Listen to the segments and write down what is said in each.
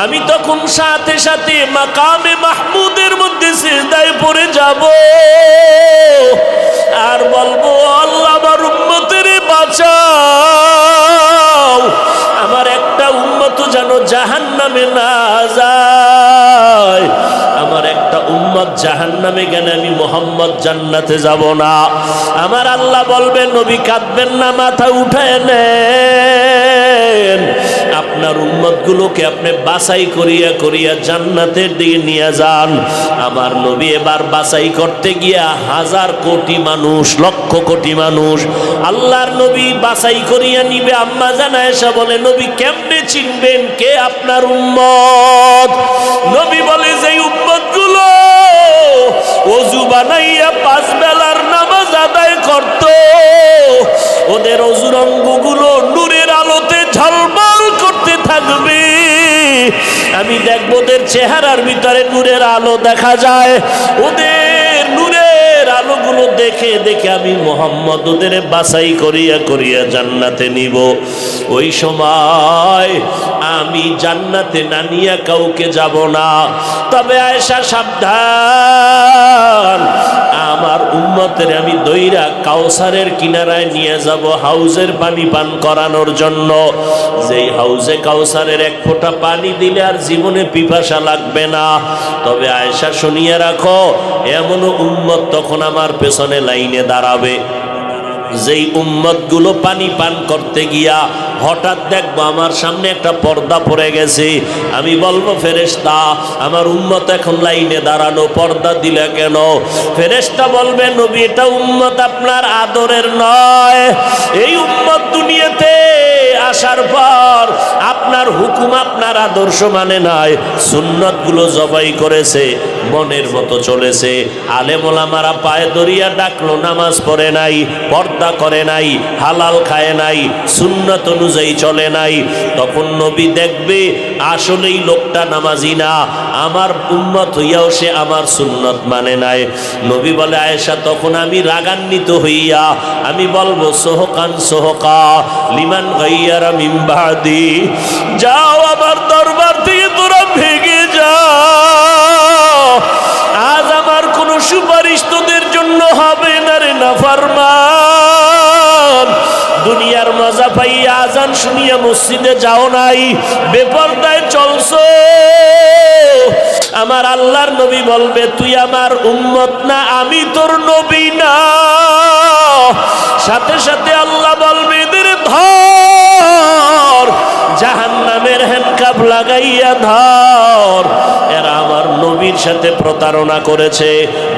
আমি তখন সাথে সাথে মাকামে মাহমুদের মধ্যে সিজদায় পড়ে যাব আর বলবো, আল্লাহ আমার উম্মতের বাঁচাও, আমার একটা উম্মত যেন জাহান্নামে না যায়, আমার একটা উম্মত জাহান্নামে গেলে আমি মুহাম্মদ জান্নাতে যাব না। আমার আল্লাহ বলবেন, নবী কাঁদবেন না, মাথা উঠায় নেন, আপনার উম্মতগুলোকে আপনি বাছাই করিয়া করিয়া জান্নাতের দিকে নিয়ে যান। আমার নবী এবার বাছাই করতে গিয়া হাজার কোটি মানুষ, লক্ষ কোটি মানুষ আল্লাহর নবী বাছাই করিয়া নিবে। আম্মা জান আয়েশা বলে, নবী কেমনে চিনবেন কে আপনার উম্মত? নবী বলে, যে উম্মতগুলো ওযু বানাইয়া 5 বেলার নামাজ আদায় করত, ওদের ওযুর অঙ্গগুলো নূরের আলোতে ঝলমল করতে থাকবে, আমি দেখব ওদের চেহারার ভিতরে নূরের আলো দেখা যায়, ওদের নূরের আলোগুলো দেখে দেখে আমি মুহাম্মদ ওদের বাছাই করিয়া করিয়া জান্নাতে নিব। ওই সময় আমি জান্নাতে না নিয়ে কাউকে যাব না। তবে আয়েশা সাবধান, আমার উম্মতের আমি দইরা কাউসারের কিনারায় নিয়ে যাব হাউজের পানি পান করানোর জন্য। যেই হাউজে কাউসারের 1 ফোঁটা পানি দিলে আর জীবনে পিপাসা লাগবে না। তবে আয়েশা শুনিয়ে রাখো, এমন উম্মত তখন আমার পেছনে লাইনে দাঁড়াবে, যেই উম্মতগুলো পানি পান করতে গিয়া হঠাৎ দেখবো আমার সামনে একটা পর্দা পড়ে গেছে, আমি বলবো, ফেরেশতা আমার উম্মত এখন লাইনে দাঁড়ানো, পর্দা দিলে কেন? ফেরেশতা বলবে, নবী এটা উম্মত আপনার আদরের নয়, এই উম্মত দুনিয়াতে আসার পর আপনার হুকুম আপনার আদর্শ মানে নাই, সুন্নতগুলো জবাই করেছে, মনের মতো চলেছে, আলেম ওলামারা পায়ে দরিয়া ডাকলো, নামাজ পড়ে নাই, পর্দা করে নাই, হালাল খায় নাই, সুন্নত অনুযায়ী চলে নাই। তখন নবী দেখবে আসলেই লোকটা নামাজি না, আমার উম্মত হইয়াও সে আমার সুন্নত মানে নাই। নবী বলে, আয়েশা তখন আমি রাগান্বিত হইয়া আমি বলবো, সোহকান সোহকা লিমান গাইয়ারা মিন বাদি, যাও আমার দরবার থেকে তোরা ভেগে যাও, আজ আমার কোনো সুপারিশ তোদের জন্য হবে না রে নাফরমান। দুনিয়ার মজা পাইয়া আজান শুনিয়া মসজিদে যাও নাই, বেপরদায় চলছো। আমার আল্লাহর নবী বলবে, তুই আমার উম্মত না, আমি তোর নবী না। সাথে সাথে আল্লাহ বলবে, এদের ধর, জাহান্নামের হ্যান্ডকাপ লাগাইয়া ধর। এরা আমার নবীর সাথে প্রতারণা করেছে,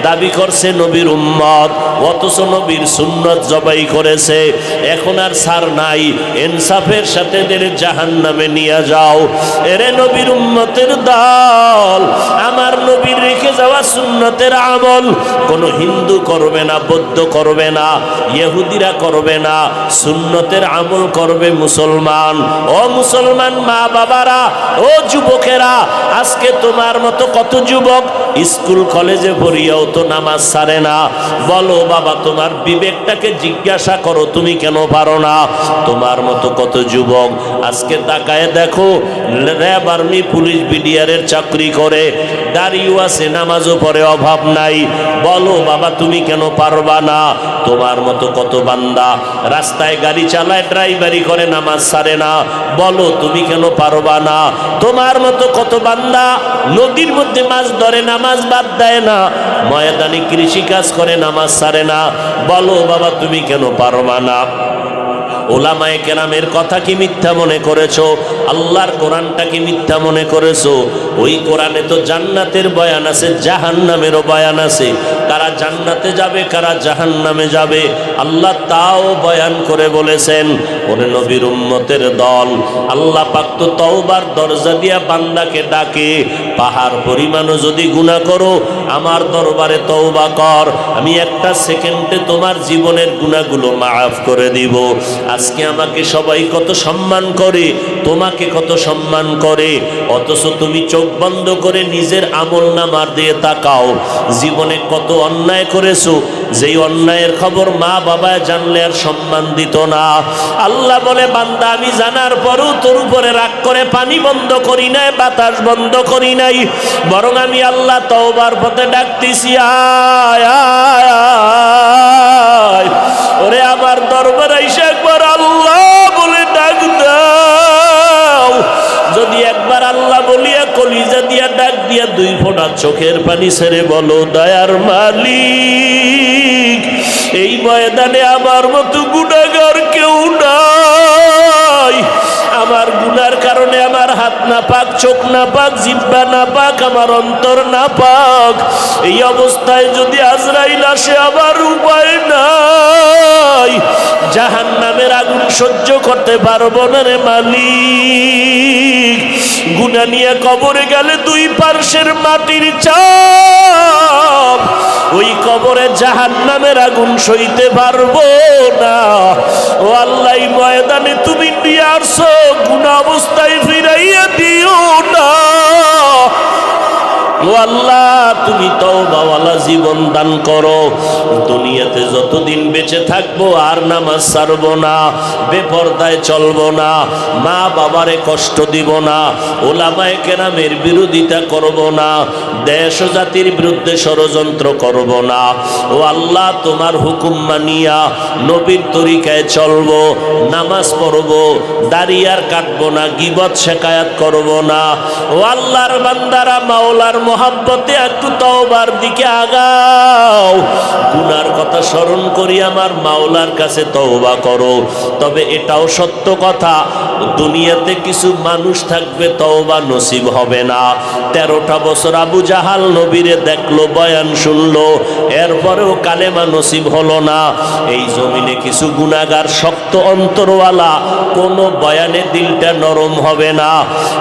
দাবি করছে নবীর উম্মত, অথচ নবীর সুন্নত জবাই করেছে। এখন আর ছাড় নাই, ইনসাফের সাথে এদের জাহান্নামে নিয়ে যাও। এরে নবীর উম্মতের দল, আমার নবীর রেখে যাওয়া সুন্নতের আমল কোনো হিন্দু করবে না, বৌদ্ধ করবে না, ইহুদিরা করবে না, সুন্নতের আমল করবে মুসলমান। ও মুসলমান মা বাবারা, ও যুবকেরা, আজকে তোমার মতো কত যুবক স্কুল কলেজে পড়িয়াও তো নামাজ ছাড়ে না। বলো বাবা, তোমার বিবেকটাকে জিজ্ঞাসা করো, তুমি কেন পারো না? তোমার মতো কত যুবক আজকে তাকায় দেখো, র্যাব, আর্মি, পুলিশ, বিডিআরের চাকরি করে, দাড়িও আছে, নামাজও পড়ে, অভাব নাই। বলো বাবা, তুমি কেন পারবা না? তোমার মতো কত বান্দা রাস্তায় গাড়ি চালায়, ড্রাইভারি করে, নামাজ ছাড়ে না। বলো তুমি কেন পারবা না? তোমার মতো কত বান্দা নদীর মধ্যে মাছ ধরে, নামাজ বাদ দেয় না, ময়দানে কৃষি কাজ করে, নামাজ ছাড়ে না। বলো বাবা, তুমি কেন পারবা না? ওলামায়ে কেরামের কথা কি মিথ্যা মনে করেছো? আল্লাহর কোরআনটা কি মিথ্যা মনে করেছো? ওই কোরআনে তো জান্নাতের বয়ান আছে, জাহান্নামেরও বয়ান আছে। কারা জান্নাতে যাবে, কারা জাহান্নামে যাবে, আল্লাহ তাও বয়ান করে বলেছেন। ওরে নবীর উম্মতের দল, আল্লাহ পাক তো তওবার দরজা দিয়া বান্দাকে ডাকে, পাহাড় পরিমাণও যদি গুনাহ করো আমার দরবারে তওবা কর, আমি একটা সেকেন্ডে তোমার জীবনের গুনাহগুলো মাফ করে দিব। আজকে আমাকে সবাই কত সম্মান করে, তোমাকে কত সম্মান করে, অথচ তুমি চোখ বন্ধ করে নিজের আমলনামার দিয়ে তাকাও, জীবনে কত অন্যায় করেছো, যেই অন্যায়ের খবর মা বাবা জানলে আর সম্মান দিত না। আল্লাহ বলে, বান্দা আমি জানার পরও তোর উপরে রাগ করে পানি বন্ধ করি নাই, বাতাস বন্ধ করি নাই, বরং আমি আল্লাহ তওবার পথে ডাকতেছি, আয় আয় আয়, ওরে আমার দরবারে এসে একবার আল্লাহ বলে ডাক দাও। যদি একবার আল্লাহ বলিয়া কলিজা দিয়া ডাক দিয়া 2 ফোঁটা চোখের পানি ছেড়ে বলো, দয়ার মালিক, এই ময়দানে আমার মতো গুনাহগার কেউ নাই, আমার গুনার কারণে আমার হাত না পাক, চোখ না পাক, জিহ্বা না পাক, আমার অন্তর না পাক, এই অবস্থায় যদি আজরাইল আসে আমার উপায় নাই, জাহান্নামের আগুন সহ্য করতে পারবো না রে মালিক। গুনাহ নিয়ে কবরে গেলে 2 পার্শ্বের মাটির চাপ, ওই কবরে জাহান্নামের আগুন সইতে পারবো না। ও আল্লাহ, ময়দানে তুমি নিয়ে আসো, গুনাহ অবস্থায় ফিরাইয়া দিও না। ও আল্লাহ, তুমি তওবাওয়ালা জীবন দান করো। দুনিয়াতে যতদিন বেঁচে থাকবো আর নামাজ ছাড়বো না, বেপরদায় চলবো না, মা বাবারে কষ্ট দিব না, ওলামায়ে কেরামের বিরোধিতা করব না, দেশ ও জাতির বিরুদ্ধে ষড়যন্ত্র করব না। ও আল্লাহ, তোমার হুকুম মানিয়া নবীর তরিকায় চলবো, নামাজ পড়বো, দাড়ি আর কাটবো না, গীবত শেকায়াত করব না। ও আল্লাহর বান্দারা, মাওলার মোহাব্বতে একটু তওবার দিকে আগাও, গুনার কথা স্মরণ করি আমার মাওলার কাছে তওবা করো। তবে এটাও সত্য কথা, দুনিয়াতে কিছু মানুষ থাকবে তওবা নসিব হবে না। 13টা বছর আবু জাহাল নবীরে দেখলো, বয়ান শুনলো, এরপরেও কালেমা নসিব হলো না। এই জমিনে কিছু গুনাহগার শক্ত অন্তরওয়ালা, কোনো বয়ানে দিলটা নরম হবে না,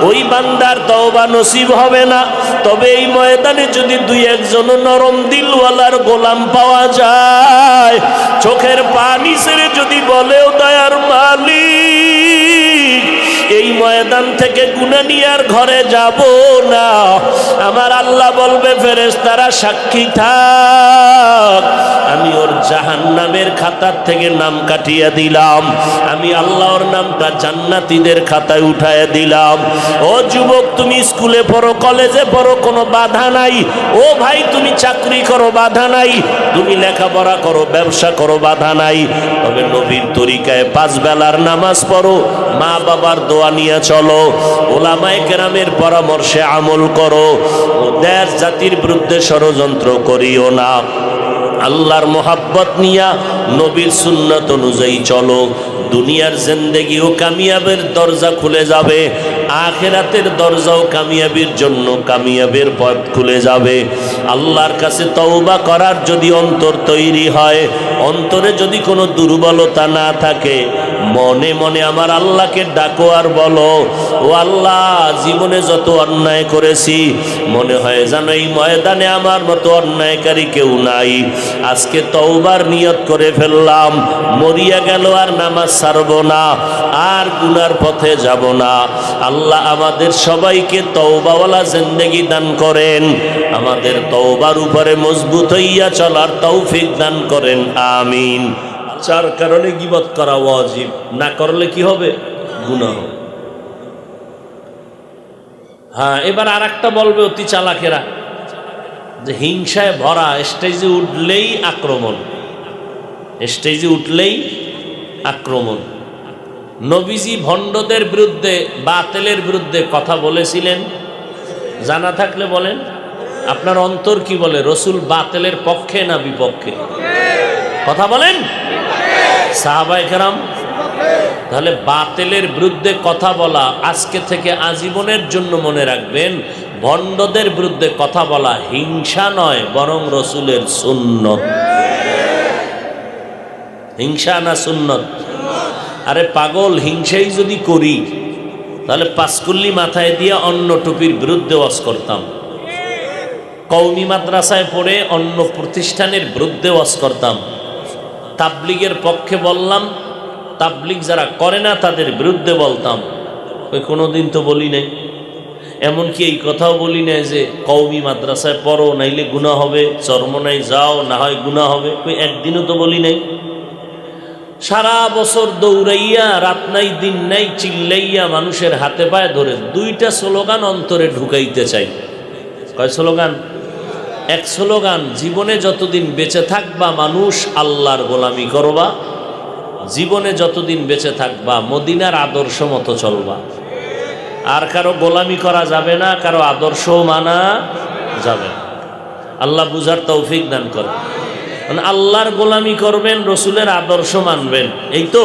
ওই বান্দার তওবা নসিব হবে না। তবে এই ময়দানে যদি 2-1 জন নরম দিলওয়ালার গোলাম পাওয়া যায়, চোখের পানি ছেড়ে যদি বলেও, দয়ার মালিক, এই ময়দান থেকে গুনাহ নিয়ে আর ঘরে যাব না, আমার আল্লাহ বলবে, ফেরেশতারা সাক্ষী থাক, আমি ওর জাহান্নামের খাতার থেকে নাম কাটিয়ে দিলাম, আমি আল্লাহর নামটা জান্নাতীদের খাতায় উঠায় দিলাম। ও যুবক, তুমি স্কুলে পড়ো, কলেজে পড়ো, কোনো বাধা নাই। ও ভাই, তুমি চাকরি করো, বাধা নাই। তুমি লেখাপড়া করো, ব্যবসা করো, বাধা নাই। তবে নবীর তরিকায় 5 বেলার নামাজ পড়ো, মা বাবার দোয়া নিয়ে চলো, ওলামায়ে কেরামের পরামর্শে আমল করো, দেশ জাতির বিরুদ্ধে ষড়যন্ত্র করিও না। আল্লাহর মোহাব্বত নিয়া নবীর সুন্নাত অনুযায়ী চলো, দুনিয়ার জিন্দেগি ও কামিয়াবের দরজা খুলে যাবে, আখিরাতের দরজাও কামিয়াবির জন্য কামিয়াবের পথ খুলে যাবে। আল্লাহর কাছে তওবা করার যদি অন্তর তৈরি হয়, অন্তরে যদি কোনো দুর্বলতা না থাকে, মনে মনে আমার আল্লাহকে ডাকো আর বলো, ও আল্লাহ, জীবনে যত অন্যায় করেছি, মনে হয় যেন এই ময়দানে আমার মতো অন্যায়কারী কেউ নাই। আজকে তওবার নিয়ত করে ফেললাম, মরিয়া গেল আর নামাজ ছাড়ব না, আর গুনার পথে যাব না। আল্লাহ আমাদের সবাইকে তওবাওয়ালা জিন্দেগি দান করেন, আমাদের তওবার উপরে মজবুত হইয়া চলার তৌফিক দান করেন, আমিন। 4 কারণে গীবত করা ওয়াজিব, না করলে কি হবে? গুনাহ। হ্যাঁ, এবার আর একটা বলবে অতি চালাকেরা, যে হিংসায় ভরা, স্টেজে উঠলেই আক্রমণ, স্টেজে উঠলেই আক্রমণ। নবীজি ভণ্ডদের বিরুদ্ধে, বাতিলের বিরুদ্ধে কথা বলেছিলেন, জানা থাকলে বলেন, আপনার অন্তর কি বলে? রসুল বাতিলের পক্ষে না বিপক্ষে? কথা বলেন সাহাবায়ে কেরাম। তাহলে বাতিলের বিরুদ্ধে কথা বলা আজকে থেকে আজীবনের জন্য মনে রাখবেন, ভণ্ডদের বিরুদ্ধে কথা বলা হিংসা নয়, বরং রসুলের সুন্নত। হিংসা না সুন্নত? আরে পাগল, হিংসাই যদি করি তাহলে 5 কুল্লি মাথায় দিয়ে অন্য টুপির বিরুদ্ধে ওয়াজ করতাম, কওমি মাদ্রাসায় পড়ে অন্য প্রতিষ্ঠানের বিরুদ্ধে ওয়াজ করতাম, তাবলিগের পক্ষে বললাম, তাবলিগ যারা করে না তাদের বিরুদ্ধে বলতাম, ওই কোনোদিন তো বলি নাই। এমনকি এই কথাও বলি নাই যে কওমি মাদ্রাসায় পড়ো নাইলে গুনাহ হবে, চরমনাই যাও না হয় গুনাহ হবে, ওই একদিনও তো বলি নাই। সারা বছর দৌড়াইয়া রাত নাই দিন নাই চিল্লাইয়া মানুষের হাতে পায়ে ধরে দুইটা স্লোগান অন্তরে ঢুকাইতে চাই। কয় স্লোগান? এক স্লোগান, জীবনে যতদিন বেঁচে থাকবা মানুষ আল্লাহর গোলামি করবা, জীবনে যতদিন বেঁচে থাকবা মদিনার আদর্শ মতো চলবা। আর কারো গোলামি করা যাবে না, কারো আদর্শও মানা যাবে না। আল্লাহ বুঝার তৌফিক দান করে। মানে আল্লাহর গোলামি করবেন, রসুলের আদর্শ মানবেন, এই তো।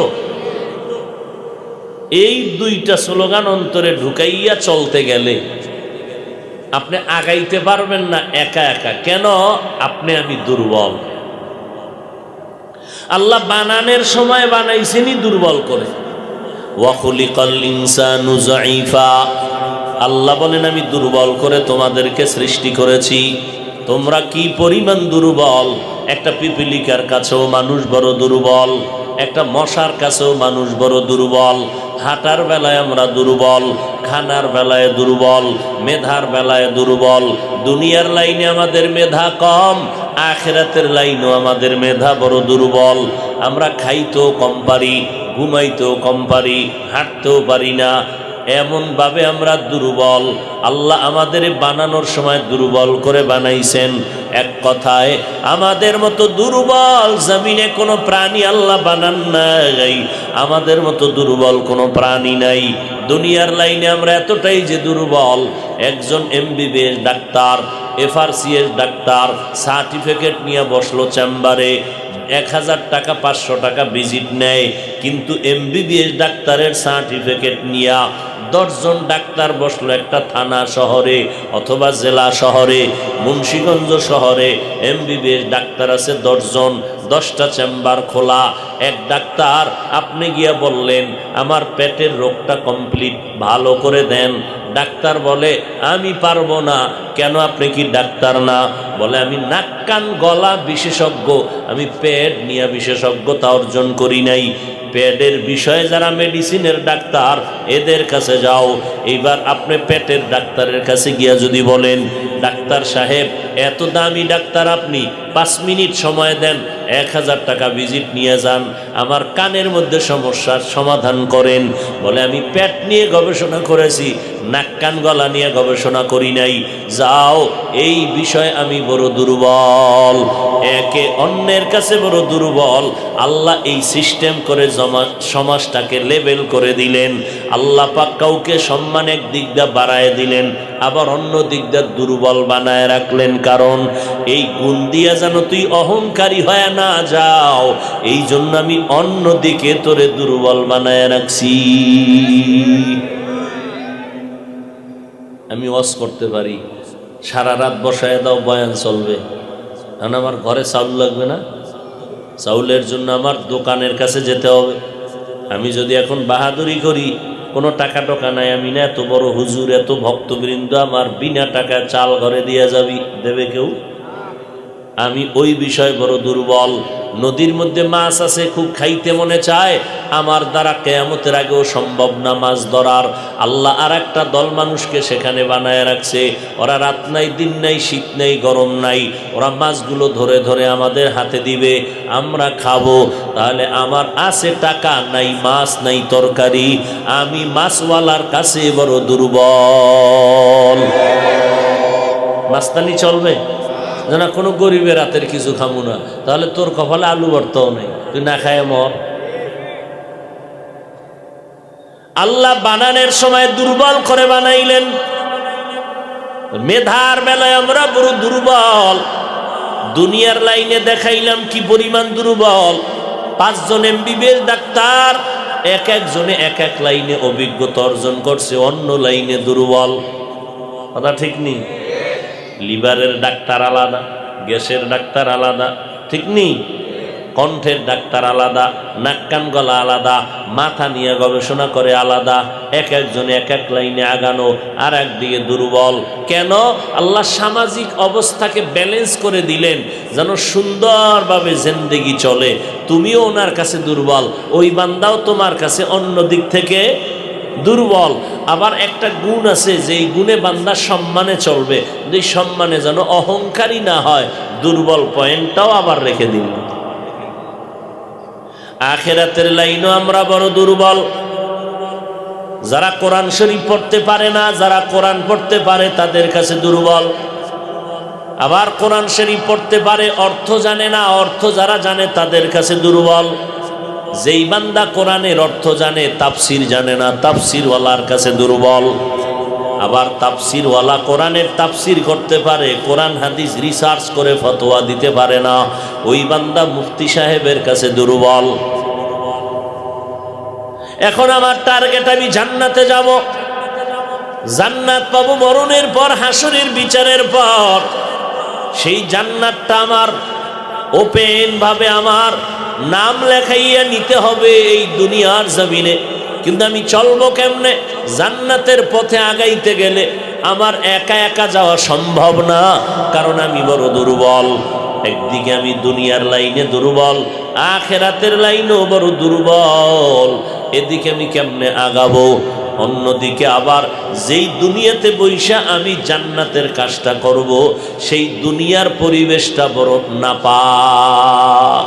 এই দুইটা স্লোগান অন্তরে ঢুকাইয়া চলতে গেলে আপনি আগাইতে পারবেন না একা একা। কেন? আপনি আমি দুর্বল। আল্লাহ বানানোর সময় বানাইছেনই দুর্বল করে। ওয়া খুলিকাল ইনসানু যায়ীফা, আল্লাহ বলেন আমি দুর্বল করে তোমাদেরকে সৃষ্টি করেছি। তোমরা কি পরিমাণ দুর্বল! একটা পিপিলিকার কাছেও মানুষ বড় দুর্বল, একটা মশার কাছেও মানুষ বড় দুর্বল। হাঁটার বেলায় আমরা দুর্বল, খানার বেলায় দুর্বল, মেধার বেলায় দুর্বল। দুনিয়ার লাইনে আমাদের মেধা কম, আখিরাতের লাইনেও আমাদের মেধা বড় দুর্বল। আমরা খাইতেও কম পারি, ঘুমাইতেও কম পারি, হাঁটতেও পারি না, এমনভাবে আমরা দুর্বল। আল্লাহ আমাদের বানানোর সময় দুর্বল করে বানাইছেন। এক কথায় আমাদের মতো দুর্বল জমিনে কোনো প্রাণী আল্লাহ বানান নাই, আমাদের মতো দুর্বল কোনো প্রাণী নাই। দুনিয়ার লাইনে আমরা এতটাই যে দুর্বল, একজন MBBS doctor, FRCS doctor certificate নিয়ে বসলো চেম্বারে, 1000 টাকা 500 টাকা ভিজিট নেয়, কিন্তু MBBS ডাক্তারের সার্টিফিকেট নিয়া 10 জন ডাক্তার বসলো একটা থানা শহরে অথবা জেলা শহরে, মুন্সিগঞ্জ শহরে MBBS ডাক্তার আছে 10 জন, 10টা চেম্বার খোলা। এক ডাক্তার আপনি গিয়া বললেন আমার পেটের রোগটা কমপ্লিট ভালো করে দেন। ডাক্তার বলে আমি পারবো না। কেন? আপনি কি ডাক্তার না? বলে আমি নাক কান গলা বিশেষজ্ঞ, আমি পেট নিয়ে বিশেষজ্ঞতা অর্জন করি নাই। পেটের বিষয়ে যারা মেডিসিনের ডাক্তার এদের কাছে যাও। এইবার আপনি পেটের ডাক্তারের কাছে গিয়া যদি বলেন ডাক্তার সাহেব এত দামি ডাক্তার আপনি, 5 মিনিট সময় দেন, 1000 টাকা ভিজিট নিয়ে যান, আমার কানের মধ্যে সমস্যার সমাধান করেন। বলে আমি পেট নিয়ে গবেষণা করেছি, নাক কান গলা নিয়ে গবেষণা করি নাই। যাও, এই বিষয়ে আমি বড় দুর্বল। একে অন্যের কাছে বড় দুর্বল। আল্লাহ এই সিস্টেম করে সমাজটাকে লেভেল করে দিলেন। আল্লাহ পাক কাউকে সম্মান এক দিক দিয়ে বাড়ায় দিলেন, আবার অন্য দিক দিয়ে দুর্বল বানায় রাখলেন। কারণ এই গুণ দিয়া যেন তুই অহংকারী হয়ে না যাও, এই জন্য আমি অন্য দিকে তোরে দুর্বল বানায় রাখছি। আমি ওয়াজ করতে পারি, সারা রাত বসায় দাও বয়ান চলবে, কারণ আমার ঘরে চাউল লাগবে না। চাউলের জন্য আমার দোকানের কাছে যেতে হবে। আমি যদি এখন বাহাদুরি করি, কোনো টাকা টোকা নাই, আমি না এত বড় হুজুর, এত ভক্তবৃন্দ আমার বিনা টাকায় চাল ঘরে দিয়ে যাবি, দেবে কেউ? আমি ওই বিষয় বড় দুর্বল। নদীর মধ্যে মাছ আছে, খুব খাইতে মনে চায়, আমার দ্বারা কিয়ামতের আগেও সম্ভব না মাছ ধরার। আল্লাহ আর একটা দল মানুষকে সেখানে বানায় রাখছে, ওরা রাত নাই দিন নাই শীত নাই গরম নাই, ওরা মাছগুলো ধরে ধরে আমাদের হাতে দিবে, আমরা খাবো। তাহলে আমার আছে টাকা, নাই মাছ নাই তরকারি, আমি মাছওয়ালার কাছে বড় দুর্বল। মাস্তানি চলবে না? কোনো গরিবের রাতের কিছু খামু না, তাহলে তোর কপালে আলু ভর্তাও নেই, তুই না খায় মর। আল্লাহ বানানোর সময় দুর্বল করে বানাইলেন। মেধার বেলায় আমরা বড় দুর্বল। দুনিয়ার লাইনে দেখাইলাম কি পরিমাণ দুর্বল। 5 জন MBBS ডাক্তার, এক একজনে এক এক লাইনে অভিজ্ঞতা অর্জন করছে, অন্য লাইনে দুর্বল। কথা ঠিক নেই? লিভারের ডাক্তার আলাদা, গ্যাসের ডাক্তার আলাদা, ঠিক নেই? কণ্ঠের ডাক্তার আলাদা, নাক কান গলা আলাদা, মাথা নিয়ে গবেষণা করে আলাদা, এক একজনে এক এক লাইনে আগানো, আর একদিকে দুর্বল। কেন? আল্লাহ সামাজিক অবস্থাকে ব্যালেন্স করে দিলেন যেন সুন্দরভাবে জিন্দেগি চলে। তুমিও ওনার কাছে দুর্বল, ওই বান্দাও তোমার কাছে অন্য দিক থেকে দুর্বল। আবার একটা গুণ আছে, যেই গুণে বান্দা সম্মানে চলবে, যে সম্মানে যেন অহংকারী না হয়, দুর্বল পয়েন্টটাও আবার রেখে দিন। আখিরাতের লাইনও আমরা বড় দুর্বল। যারা কোরআন শরীফ পড়তে পারে না, যারা কোরআন পড়তে পারে তাদের কাছে দুর্বল। আবার কোরআন শরীফ পড়তে পারে, অর্থ জানে না, অর্থ যারা জানে তাদের কাছে দুর্বল। যেই বান্দা কোরআনের অর্থ জানে, তাফসির জানে না, তাফসিরওয়ালার কাছে দুর্বল। আবার তাফসিরওয়ালা কোরআনের তাফসির করতে পারে, কোরআন হাদিস রিসার্চ করে ফতোয়া দিতে পারে না, ওই বান্দা মুফতি সাহেবের কাছে দুর্বল। এখন আমার টার্গেট, আমি জান্নাতে যাব, জান্নাত পাবো মরণের পর, হাসরের বিচারের পর। সেই জান্নাতটা আমার ওপেন ভাবে আমার নাম লেখাইয়া নিতে হবে এই দুনিয়ার জমিনে। কিন্তু আমি চলবো কেমনে? জান্নাতের পথে আগাইতে গেলে আমার একা একা যাওয়া সম্ভব না, কারণ আমি বড় দুর্বল। একদিকে আমি দুনিয়ার লাইনে দুর্বল, আখিরাতের লাইনেও বড় দুর্বল। এদিকে আমি কেমনে আগাবো? অন্যদিকে আবার যেই দুনিয়াতে বৈশা আমি জান্নাতের কাজটা করব, সেই দুনিয়ার পরিবেশটা বড় নাপাক।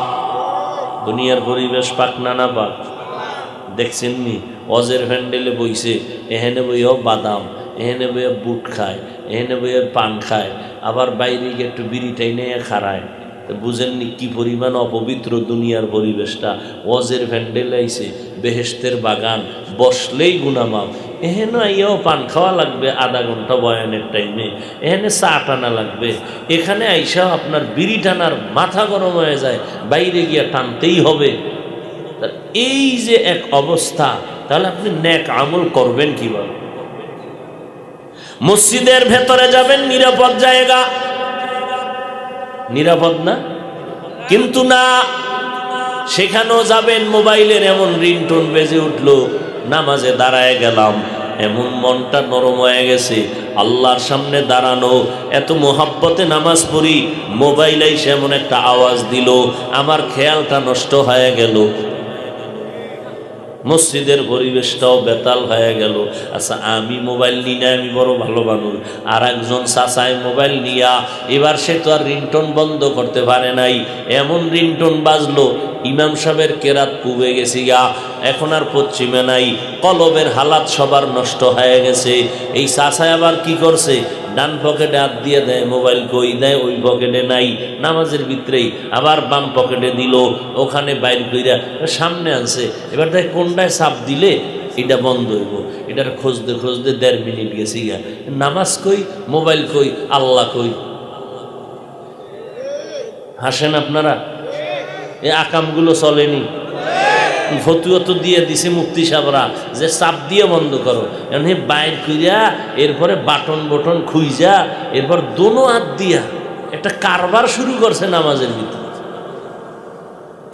দুনিয়ার পরিবেশ পাক না নাপাক? দেখছেন নি, অজের ভ্যান্ডেলে বইছে, এহেনে বইও বাদাম, এহেনে বইয়ে বুট খায়, এহেনে বইয়ে পান খায়, আবার বাইরে গিয়ে একটু বিড়ি টাইনে খাড়ায়। বুঝেননি কি পরিমাণ অপবিত্র দুনিয়ার পরিবেশটা। ওয়াজের ভ্যান্ডেল আইছে, বেহেশতের বাগান, বসলেই গুনামাপ। এহেনে আইয়াও পান খাওয়া লাগবে আধা ঘন্টা বয়ানের টাইমে, এখানে চা টানা লাগবে, এখানে আইসাও আপনার বিড়ি টানার মাথা গরম হয়ে যায়, বাইরে গিয়া টানতেই হবে। এই যে এক অবস্থা, তাহলে আপনি নেক আমল করবেন কিভাবে? মসজিদের ভেতরে যাবেন, নিরাপদ জায়গা, নিরাপদ না? কিন্তু না, সেখানেও যাবেন, মোবাইলের এমন রিংটোন বেজে উঠলো, নামাজে দাঁড়ায় গেলাম, এমন মনটা নরম হয়ে গেছে, আল্লাহর সামনে দাঁড়ানো, এত মোহাব্বতে নামাজ পড়ি, মোবাইল এসে এমন একটা আওয়াজ দিল, আমার খেয়ালটা নষ্ট হয়ে গেল, মসজিদের পরিবেশটাও বেতাল হয়ে গেল। আচ্ছা, আমি মোবাইল নিই না, আমি বড় ভালো মানুষ, আর একজন চাচায় মোবাইল নিয়া, এবার সে তো আর রিংটোন বন্ধ করতে পারে নাই, এমন রিংটোন বাজলো, ইমাম সাহেবের কেরাত পুবে গেছি গা, এখন আর পশ্চিমে নাই, কলবের হালাত সবার নষ্ট হয়ে গেছে। এই চাচায় আবার কি করছে, ডান পকেটে হাত দিয়ে দেয়, মোবাইল কই দেয়, ওই পকেটে নাই, নামাজের ভিতরেই, আবার বাম পকেটে দিল, ওখানে বাইর কইরা সামনে আনছে, এবার দেখ কোনটায় চাপ দিলে এটা বন্ধ হইব, এটার খুঁজতে খুঁজতে 1.5 মিনিট গেছি গা, নামাজ কই, মোবাইল কই, আল্লাহ কই। হাসেন আপনারা? এই আকামগুলো চলেনি? ফতুয়া তো দিয়ে দিছে মুফতি সাহেবরা যে চাপ দিয়ে বন্ধ করো, এমনি বাইর কইরা এরপরে বাটন বটন খুইজা এরপর দোনো হাত দিয়া একটা কারবার শুরু করছে নামাজের ভিতরে।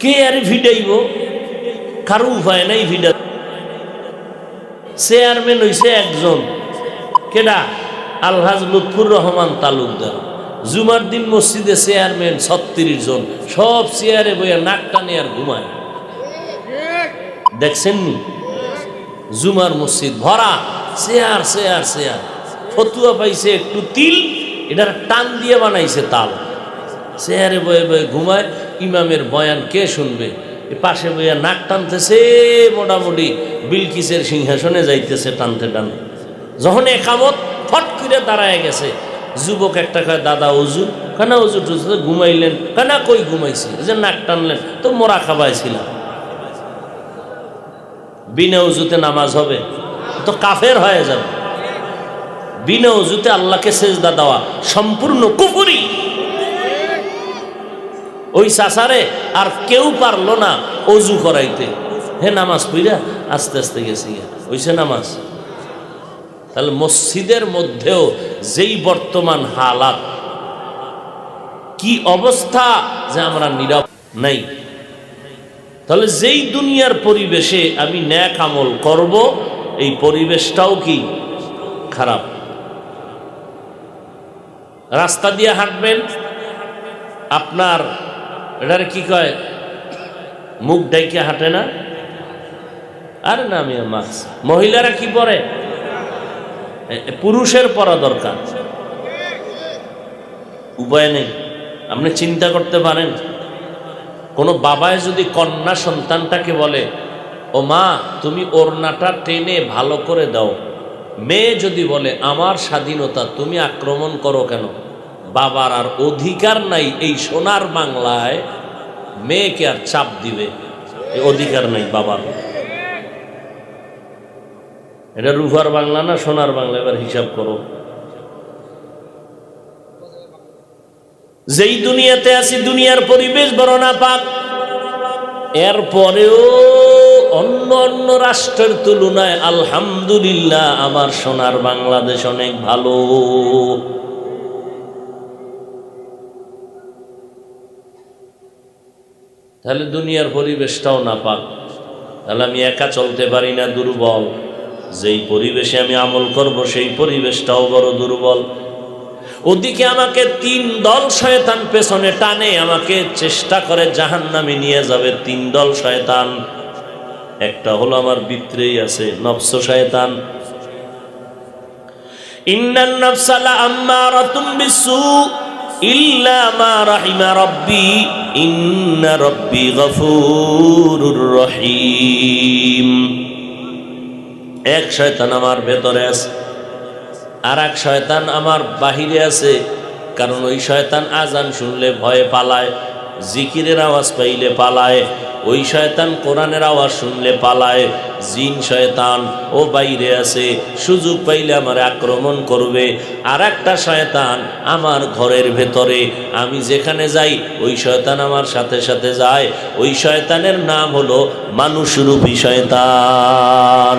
কে আর ভিডাইব? কারো উপায় নাই ভিডা। চেয়ারম্যান হইছে একজন, কেডা? আলহাজ লুৎফুর রহমান তালুকদার। জুমার দিন মসজিদে চেয়ারম্যান 36 জন, সব চেয়ারে বইয়া নাক টানে আর ঘুমায়। দেখছেন নি? জুমার মসজিদ ভরা চেয়ার চেয়ার চেয়ার। ফতুয়া পাইছে একটু তিল, এটার টান দিয়ে বানাইছে তাল, চেয়ারে বয়ে বয়ে ঘুমায়। ইমামের বয়ান কে শুনবে? পাশে বইয়া নাক টানতেছে, মোটামুটি বিলকিসের সিংহাসনে যাইতেছে টানতে টানতে। যখন একামত ফট করে দাঁড়ায় গেছে, যুবক একটা কয়, দাদা অজু? কানা অজু টুজু? ঘুমাইলেন? কানা কই ঘুমাইছি, যে নাক টানলেন তো মোরা খাবাইছিলাম। বিনা উজুতে নামাজ হবে? তো কাফের হয়ে যাবে। বিনা উজুতে আল্লাহকে সেজদা দেওয়া সম্পূর্ণ কুফরি। ওই চাচারে আর কেউ পারলো না অজু করাইতে, হে নামাজ পইরা আস্তে আস্তে গেছি, হইছে নামাজ। তাহলে মসজিদের মধ্যেও যেই বর্তমান হালাত, কি অবস্থা, যে আমরা নীরব নাই। তাহলে যেই দুনিয়ার পরিবেশে আমি ন্যাক আমল করব, এই পরিবেশটাও কি খারাপ। রাস্তা দিয়ে হাঁটবেন, আপনার এটার কি কয়, মুখ ডাইকে হাঁটে না? আরে না, আমি মাস্ক মহিলারা কি পরে, পুরুষের পরা দরকার, উপায় নেই। আপনি চিন্তা করতে পারেন, কোনো বাবায় যদি কন্যা সন্তানটাকে বলে, ও মা তুমি ওড়নাটা টেনে ভালো করে দাও, মেয়ে যদি বলে আমার স্বাধীনতা তুমি আক্রমণ করো কেন, বাবার আর অধিকার নাই এই সোনার বাংলায় মেয়েকে আর চাপ দিবে, এই অধিকার নাই বাবার। এটা রুফার বাংলা না সোনার বাংলা, এবার হিসাব করো। যেই দুনিয়াতে আছি দুনিয়ার পরিবেশ বড় নাপাক, এরপরেও অন্য অন্য রাষ্ট্রের তুলনায় আলহামদুলিল্লাহ আমার সোনার বাংলাদেশ অনেক ভালো। তাহলে দুনিয়ার পরিবেশটাও নাপাক, তাহলে আমি একা চলতে পারি না, দুর্বল। যেই পরিবেশে আমি আমল করব সেই পরিবেশটাও বড় দুর্বল। ওদিকে আমাকে 3 দল শয়তান পেছনে টানে, আমাকে চেষ্টা করে জাহান্নামে নিয়ে যাবে 3 দল শয়তান। একটা হলো আমার ভিতরেই আছে নফস শয়তান, ইন্নান নাফসা লাআম্মারাতুম বিসু ইল্লা মা রাহিমা রাব্বি ইন্না রাব্বি গফুরুর রহিম। এক শয়তান আমার ভেতরে আছে, আর এক শয়তান আমার বাহিরে আছে। কারণ ওই শয়তান আজান শুনলে ভয়ে পালায়, জিকিরের আওয়াজ পাইলে পালায়। ওই শয়তান কোরআনের আওয়াজ শুনলে পালায়। জিন শয়তান ও বাইরে আছে, সুযোগ পাইলে আমার আক্রমণ করবে। আর একটা শয়তান আমার ঘরের ভেতরে, আমি যেখানে যাই ওই শয়তান আমার সাথে সাথে যায়। ওই শয়তানের নাম হলো মানুষরূপী শয়তান।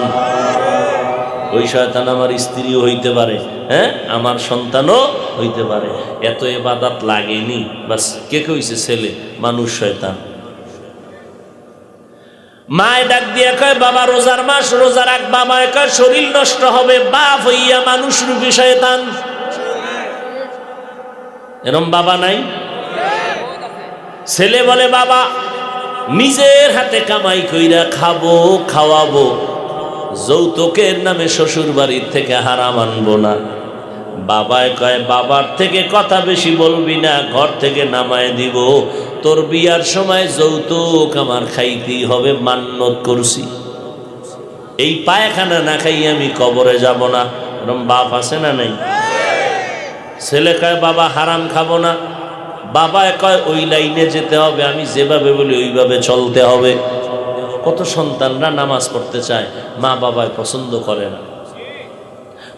ওই শয়তান আমার স্ত্রীও হইতে পারে, হ্যাঁ, আমার সন্তানও হইতে পারে। এত ইবাদত লাগেনি, বাস কে কইছে ছেলে মানুষ শয়তান। মায় ডাক দিয়ে কয় বাবা রোজার মাস, রোজা রাখ। বাবায় কয় শরীর নষ্ট হবে। বাপ হইয়া মানুষ রূপী শয়তান। এরম বাবা নাই? ছেলে বলে বাবা নিজের হাতে কামাই কইরা খাবো, খাওয়াবো, যৌতুকের নামে শ্বশুর বাড়ির থেকে হারাম আনবো না। বাবায় কয় বাবার থেকে কথা বেশি বলবি না, ঘর থেকে নামায় দিব। তোর বিয়ার সময় যৌতুক আমার খাইতেই হবে, মান্যত করছি। এই পায়খানা না খাই আমি কবরে যাব না। এরকম বাপ আছে না নাই? ছেলে কয় বাবা হারাম খাবো না। বাবায় কয় ওই লাইনে যেতে হবে, আমি যেভাবে বলি ওইভাবে চলতে হবে। কত সন্তানরা নামাজ পড়তে চায়, মা বাবায় পছন্দ করে না।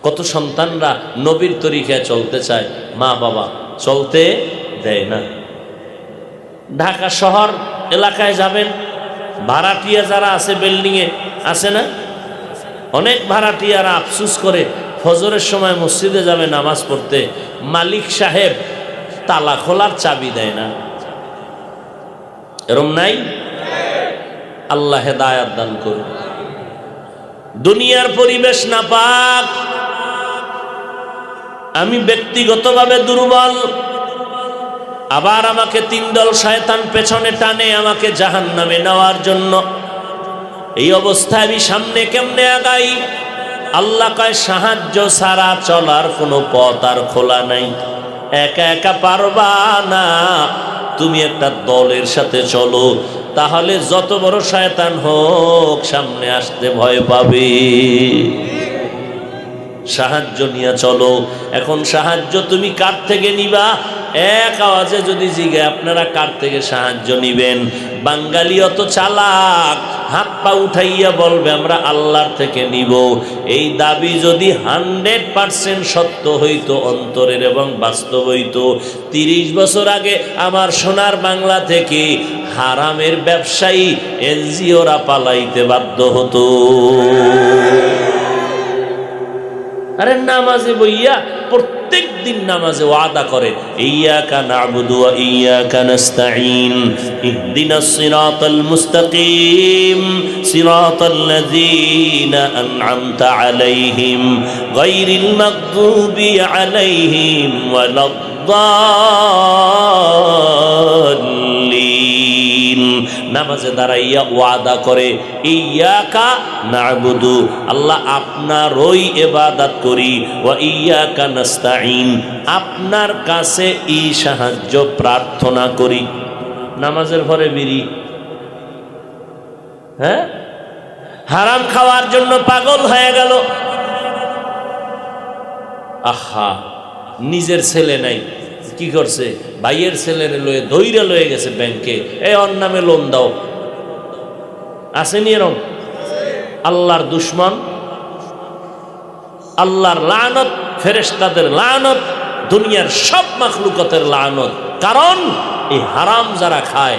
কত সন্তানরা নবীর তরিকায় চলতে চায়, মা বাবা চলতে দেয় না। ঢাকা শহর এলাকায় যাবেন, ভাড়াটিয়া যারা আছে বিল্ডিংয়ে আছে না, অনেক ভাড়াটিয়ারা আফসুস করে ফজরের সময় মসজিদে যাবে নামাজ পড়তে, মালিক সাহেব তালা খোলার চাবি দেয় না। এরম নাই? আল্লাহ হেদায়াত দান করুন। দুনিয়ার পরিবেশ নাপাক, আমি ব্যক্তিগতভাবে দুর্বল, আবার আমাকে 3 দল শয়তান পেছনে টানে আমাকে জাহান্নামে নেওয়ার জন্য। এই অবস্থায় আমি সামনে কেমনে আগাই? আল্লাহ কয় সাহায্য ছাড়া চলার কোনো পথ আর খোলা নাই। একা একা পারবা না, তুমি একটা দলের সাথে চলো, তাহলে যত বড় শয়তান হোক সামনে আসতে ভয় পাবে। সাহায্য নিয়ে চলো। এখন সাহায্য তুমি কার থেকে নিবা? এক আওয়াজে যদি জিজ্ঞে আপনারা কার থেকে সাহায্য নিবেন, বাঙালি অত চালাক, হাত পা উঠাইয়া বলবে আমরা আল্লাহর থেকে নিব। এই দাবি যদি 100% সত্য হইতো, অন্তরের এবং বাস্তব হইতো, 30 বছর আগে আমার সোনার বাংলা থেকে হারামের ব্যবসায়ী এনজিওরা পালাইতে বাধ্য হতো। আরে নামাজে বইয়া প্রত্যেক দিন নামাজে ওয়াদা করে, ইয়্যাকা না'বুদু ওয়া ইয়্যাকা নাস্তাঈন, ইহদিনাস সিরাতাল মুস্তাকিম, সিরাতাল্লাযীনা আন'আমতা আলাইহিম গায়রিল মাগদুবি আলাইহিম ওয়ালাদ-দাল্লিন। নামাজে দাঁড়াইয়া ওয়াদা করে, ইয়্যাকা না'বুদু, আল্লাহ আপনারই ইবাদত করি, ওয়া ইয়্যাকা নাস্তাঈন, আপনার কাছে এই সাহায্য প্রার্থনা করি। নামাজের পরে বিড়ি, হ্যাঁ, হারাম খাওয়ার জন্য পাগল হয়ে গেল। আহা, নিজের ছেলে নাই, কি করছে, ভাইয়ের ছেলের লয়ে দইরা লয়ে গেছে ব্যাংকে, এই ওর নামে লোন দাও। আসেনি এরকম? আল্লাহর দুশ্মন, আল্লাহর লানত, ফেরেশতাদের লানত, দুনিয়ার সব মাখলুকাতের লানত। কারণ এই হারাম যারা খায়,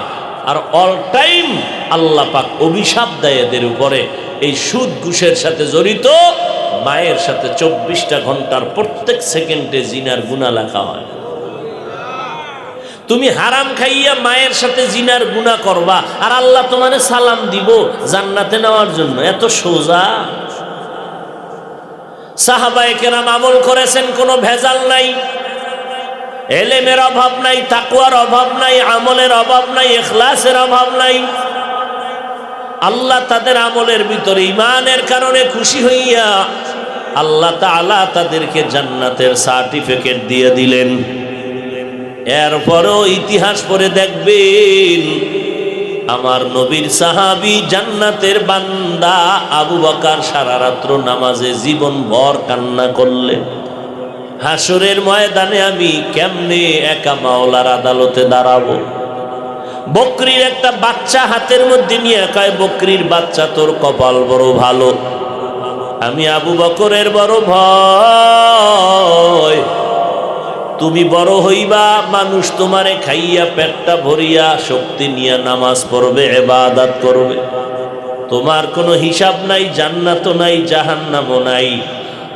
আর অল টাইম আল্লাহ পাক অভিশাপ দেয় এদের উপরে। এই সুদ ঘুষের সাথে জড়িত মায়ের সাথে 24টা ঘন্টার প্রত্যেক সেকেন্ডে জিনার গুনাহ লেখা হয়। তুমি হারাম খাইয়া মায়ের সাথে জিনার গুনাহ করবা, আর আল্লাহ তোমারে সালাম দিব জান্নাতে নেওয়ার জন্য। এত সোজা? সাহাবায়ে কেরাম আমল করেছেন, কোনো ভেজাল নাই, এলেমের অভাব নাই, তাকওয়ার অভাব নাই, আমলের অভাব নাই, ইখলাসের অভাব নাই। আল্লাহ তাদের আমলের ভিতরে ঈমানের কারণে খুশি হইয়া আল্লাহ তাআলা তাদেরকে জান্নাতের সার্টিফিকেট দিয়ে দিলেন। এরপরও ইতিহাস পড়ে দেখবেন, আমার নবীর সাহাবী জান্নাতের বান্দা আবু বকর সারা রাত্র নামাজে জীবনভর কান্না করলেন। হাসরের ময়দানে আমি কেমনে একা মাওলার আদালতে দাঁড়াবো? বকরির একটা বাচ্চা হাতের মধ্যে নিয়ে কয়, বকরির বাচ্চা তোর কপাল বড় ভালো, আমি আবু বকরের বড় ভয়। তুমি বড় হইবা, মানুষ তোমারে খাইয়া পেটটা ভরিয়া শক্তি নিয়ে নামাজ পড়বে, ইবাদত করবে, তোমার কোনো হিসাব নাই, জান্নাতও নাই, জাহান্নামও নাই।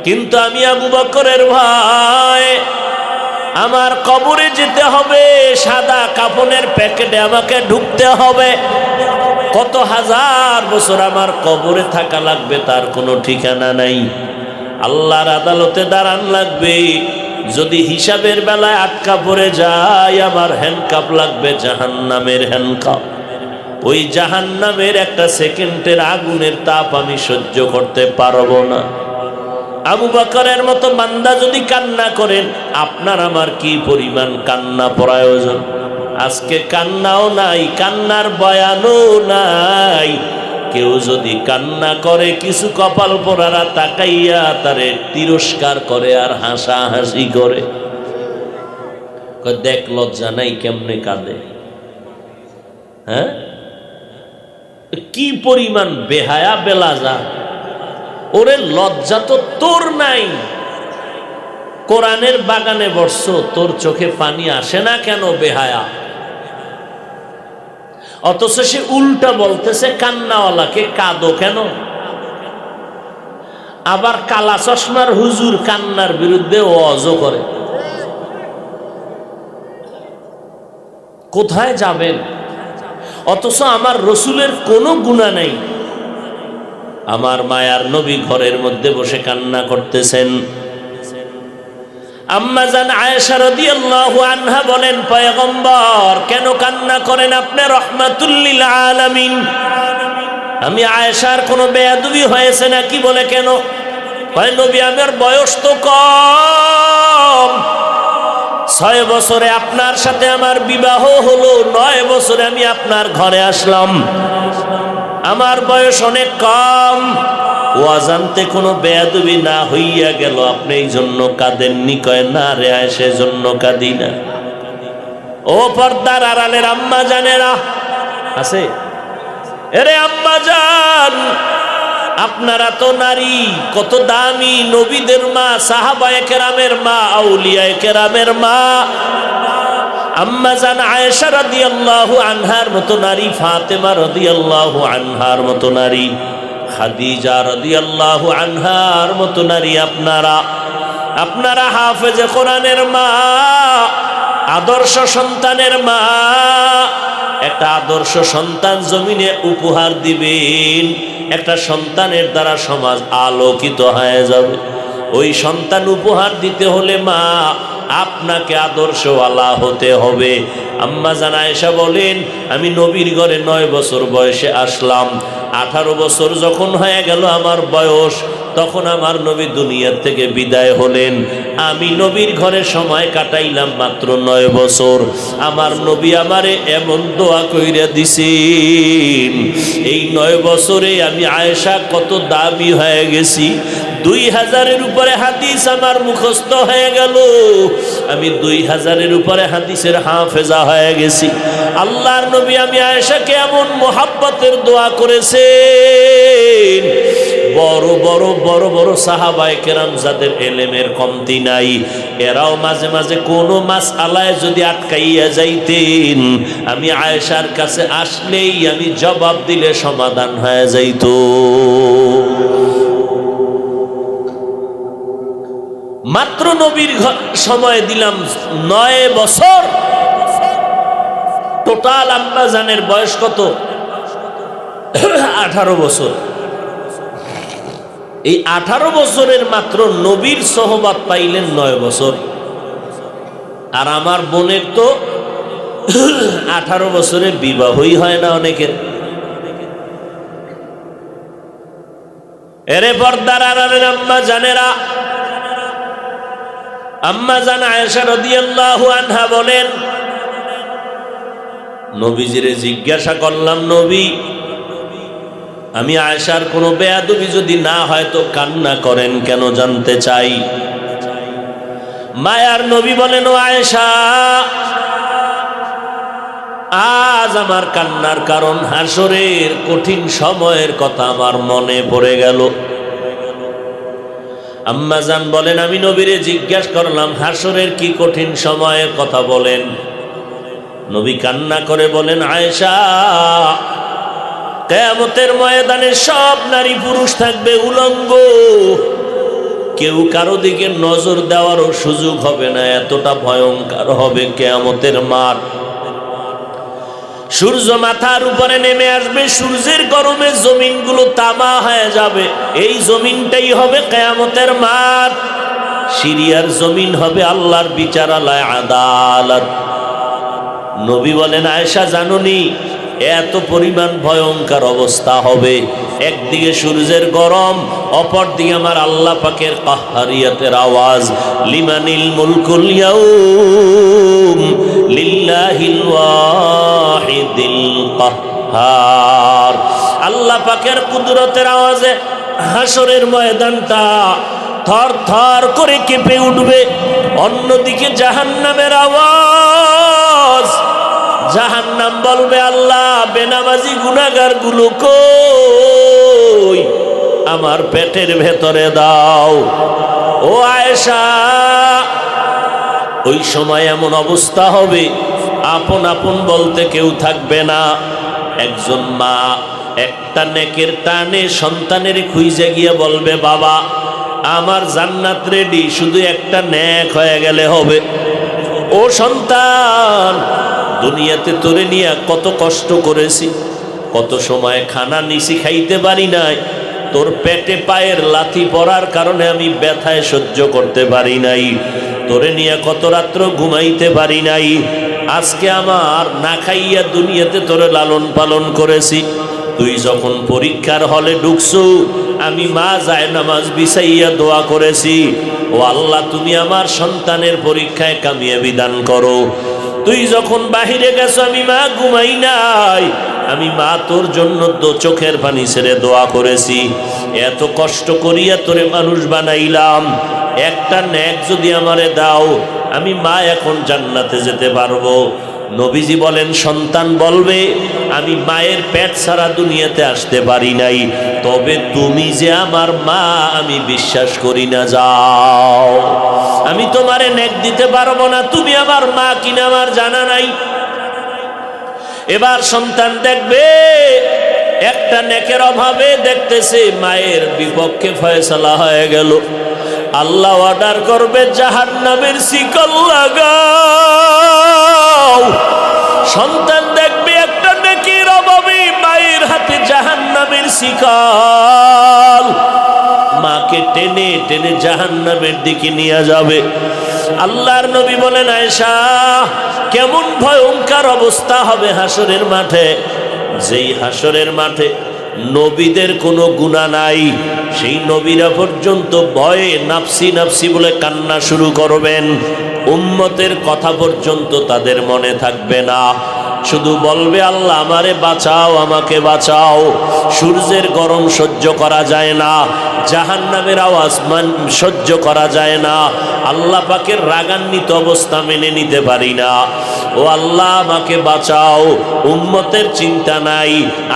কিন্তু আমি আবু বকরের ভয়, আমার কবরে যেতে হবে, সাদা কাফনের প্যাকেটে আমাকে ঢুকতে হবে, কত হাজার বছর আমার কবরে থাকা লাগবে তার কোনো ঠিকানা নাই। আল্লাহর আদালতে দাঁড়ান লাগবে, যদি হিসাবের বেলায় আটকা পড়ে যায় আমার হ্যান্ডকাপ লাগবে, জাহান্নামের হ্যান্ডকাপ। ওই জাহান্নামের একটা সেকেন্ডের আগুনের তাপ আমি সহ্য করতে পারবো না। আবু বকরের মতো বান্দা যদি কান্না করেন, আপনার আমার কি পরিমাণ কান্না প্রয়োজন? আজকে কান্নাও নাই, কান্নার বয়ানও নাই। কেউ যদি কান্না করে, কিছু কপাল পোড়ারা তাকাইয়া তারে তিরস্কার করে আর হাসাহাসি করে, দেখ লজ্জা নাই কেমনে কাঁদে। হ্যাঁ, কি পরিমাণ বেহায়া বেলাজা! ওরে লজ্জা তো তোর নাই, কোরআনের বাগানে বসছো, তোর চোখে পানি আসে না কেন বেহায়া? অথচ সে উল্টা বলতেছে কান্নাওয়ালাকে, কাঁদো কেন? আবার কালা চশমার হুজুর কান্নার বিরুদ্ধে ওয়াজও করে। কোথায় যাবেন? অথচ আমার রসুলের কোনো গুনাহ নাই। আমার মায়ার নবী ঘরের মধ্যে বসে কান্না করতেছেন। আম্মা জান আয়েশা রাদিয়াল্লাহু আনহা বলেন, পয়গম্বর কেন কান্না করেন আপনি? রাহমাতুল লিল আলামিন। আমি আয়েশার কোনো বেয়াদবি হয়েছে নাকি? বলে কেন? কয় নবী আমার বয়স তো কম, 6 বছরে আপনার সাথে আমার বিবাহ হলো, 9 বছরে আমি আপনার ঘরে আসলাম, আমার বয়স অনেক কম। ওয়াজানতে কোনো বেয়াদবি না হইয়া গেল, আপনি এই জন্য কাঁদেননি? কয় না রে আয়েশা, জন্য কাঁদি না। ও পর্দার আড়ালের আম্মা জানেরা আছে, এরে আম্মা জান, আপনারা তো নারী, কত দামি, নবীদের মা, সাহাবায়ে কেরামের মা, আউলিয়ায়ে কেরামের মা। আম্মা জান আয়েশা রাদিয়াল্লাহু আনহার মতো নারী, ফাতেমা রাদিয়াল্লাহু আনহার মতো নারী, খাদিজা রাদিয়াল্লাহু আনহার মতো নারী আপনারা। আপনারা হাফেজে কোরআনের মা, আদর্শ সন্তানের মা, একটা আদর্শ সন্তান জমিনে উপহার দিবেন। একটা সন্তানের দ্বারা সমাজ আলোকিত হয়ে যাবে। ওই সন্তান উপহার দিতে হলে মা আপনাকে আদর্শওয়ালা হতে হবে। আম্মা জান আয়েশা বলেন, আমি নবীর ঘরে 9 বছর বয়সে আসলাম। 18 বছর যখন হয়ে গেল আমার বয়স, তখন আমার নবী দুনিয়ার থেকে বিদায় হলেন। আমি নবীর ঘরে সময় কাটাইলাম মাত্র 9 বছর। আমার নবী আমারে এমন দোয়া কইরা দিছেন, এই 9 বছরে আমি আয়েশা কত দামি হয়ে গেছি। 2000-এর উপরে হাদিস আমার মুখস্থ হয়ে গেল। আমি 2000-এর উপরে হাদিসের হাফেজা হয়ে গেছি। আল্লাহর নবী আমি আয়েশাকে এমন মোহাব্বতের দোয়া করেছেন। বড় বড় বড় বড় সাহাবায়ে কেরাম যাদের এলেমের কমতি নাই, এরাও মাঝে মাঝে কোনো মাসআলায় যদি আটকাইয়া যাইতেন, আমি আয়েশার কাছে আসলেই আমি জবাব দিলে সমাধান হয়ে যাইত। মাত্র নবীর সময় দিলাম 9 বছর। টোটাল আম্মা জানের বয়স কত? 18 বছর। এই 18 বছরের মাত্র নবীর সোহবত পাইলেন 9 বছর। আর আমার বোনের তো 18 বছরে বিবাহই হয় না অনেকের। এরে পর্দার আড়ালের আম্মা জানেরা, আম্মা জান আয়েশা রাদিয়াল্লাহু আনহা বলেন, নবীজিরে জিজ্ঞাসা করলাম, নবী আমি আয়েশার কোনো বেয়াদবি যদি না হয় তো কান্না করেন কেন, জানতে চাই। মায়ার নবী বলেন, ও আয়েশা, আজ আমার কান্নার কারণ হাসরের কঠিন সময়ের কথা আমার মনে পড়ে গেল। আম্মা জান বলেন, আমি নবীরে জিজ্ঞাসা করলাম হাসরের কি কঠিন সময়ের কথা বলেন। নবী কান্না করে বলেন, আয়েশা, কিয়ামতের ময়দানে সব নারী পুরুষ থাকবে উলঙ্গ, কেউ কারো দিকে নজর দেওয়ারও সুযোগ হবে না। এতটা ভয়ঙ্কর হবে কিয়ামতের মাঠ। সূর্য মাথার উপরে নেমে আসবে, সূর্যের গরমে জমিনগুলো তামা হয়ে যাবে। এই জমিনটাই হবে কিয়ামতের মাঠ। সিরিয়ার জমিন হবে আল্লাহর বিচারালয়, আদালত। নবী বলেন, আয়েশা জানুনি এত পরিমাণ ভয়ঙ্কর অবস্থা হবে। একদিকে সূর্যের গরম, অপর দিকে আমার আল্লাহ পাকের কাহ্হারিয়াতের আওয়াজ, লিমানিল মুলকুল ইয়াউম লিল্লাহিল ওয়াহিদিল কাহ্হার। আল্লাহ পাকের কুদরতের আওয়াজে হাসরের ময়দানটা থর থর করে কেঁপে উঠবে। অন্যদিকে জাহান্নামের আওয়াজ, জাহান্নাম বলবে, আল্লাহ বেনামাজি গুনাহগার গুলো কই, আমার পেটের ভেতরে দাও। ও আয়েশা, ওই সময় এমন অবস্থা হবে, আপন আপন বলতে কেউ থাকবে না। একজন মা একটা নেকের টানে সন্তানের খুঁজে গিয়ে বলবে, বাবা আমার জান্নাত রেডি, শুধু একটা নেক হয়ে গেলে হবে। ও সন্তান, দুনিয়াতে তোরে নিয়ে কত কষ্ট করেছি, কত সময় খানা নিশি খাইতে পারি নাই, তোর পেটে পায়ের লাথি পড়ার কারণে আমি ব্যথায় সহ্য করতে পারি নাই, তোরে নিয়ে কত রাত্র ঘুমাইতে পারি নাই। আজকে আমার না খাইয়া দুনিয়াতে তোরে লালন পালন করেছি। তুই যখন পরীক্ষার হলে ঢুকছু, আমি মা যায় নামাজ বিছাইয়া দোয়া করেছি, ও আল্লাহ তুমি আমার সন্তানের পরীক্ষায় কামিয়াবি দান করো। তুই যখন বাহিরে গেছো, আমি মা ঘুমাই নাই, আমি মা তোর জন্য চোখের পানি ছেড়ে দোয়া করেছি। এত কষ্ট করিয়া তোরে মানুষ বানাইলাম, একটা নেক যদি আমারে দাও, আমি মা এখন জান্নাতে যেতে পারবো। নবীজি বলেন, সন্তান বলবে, আমি মায়ের পেট ছাড়া দুনিয়াতে আসতে পারি নাই, তবে তুমি যে আমার মা আমি বিশ্বাস করি না, যাও, আমি তোমারে নেক দিতে পারবো না, তুমি আমার মা কিনা আমার জানা নাই। এবার সন্তান দেখবে একটা নেকের অভাবে দেখতেছে মায়ের বিপক্ষে ফয়সালা হয়ে গেল। আল্লাহ অর্ডার করবে জাহান্নামের শিকল লাগাও। সন্তান দেখবে একটা নেকির অভাবী মায়ের হাতে জাহান্নামের শিকল, মাকে টেনে টেনে জাহান্নামের দিকে নিয়ে যাবে। আল্লাহর নবী বলেন, আয়েশা কেমন ভয়ঙ্কর অবস্থা হবে হাসরের মাঠে। যেই হাসরের মাঠে নবীদের কোনো গুনাহ নাই, সেই নবীরা পর্যন্ত ভয়ে নাফসি নাফসি বলে কান্না শুরু করবেন। উম্মতের কথা পর্যন্ত তাদের মনে থাকবে না, শুধু বলবে আল্লাহ আমারে বাঁচাও, আমাকে বাঁচাও। সূর্যের গরম সহ্য করা যায় না, জাহান্নামের আওয়াজ সহ্য করা যায় না, আল্লাহ পাকের রাগান্বিত অবস্থা মেনে নিতে পারি না। ও আল্লাহ আমাকে বাঁচাও। উম্মতের চিন্তা নাই,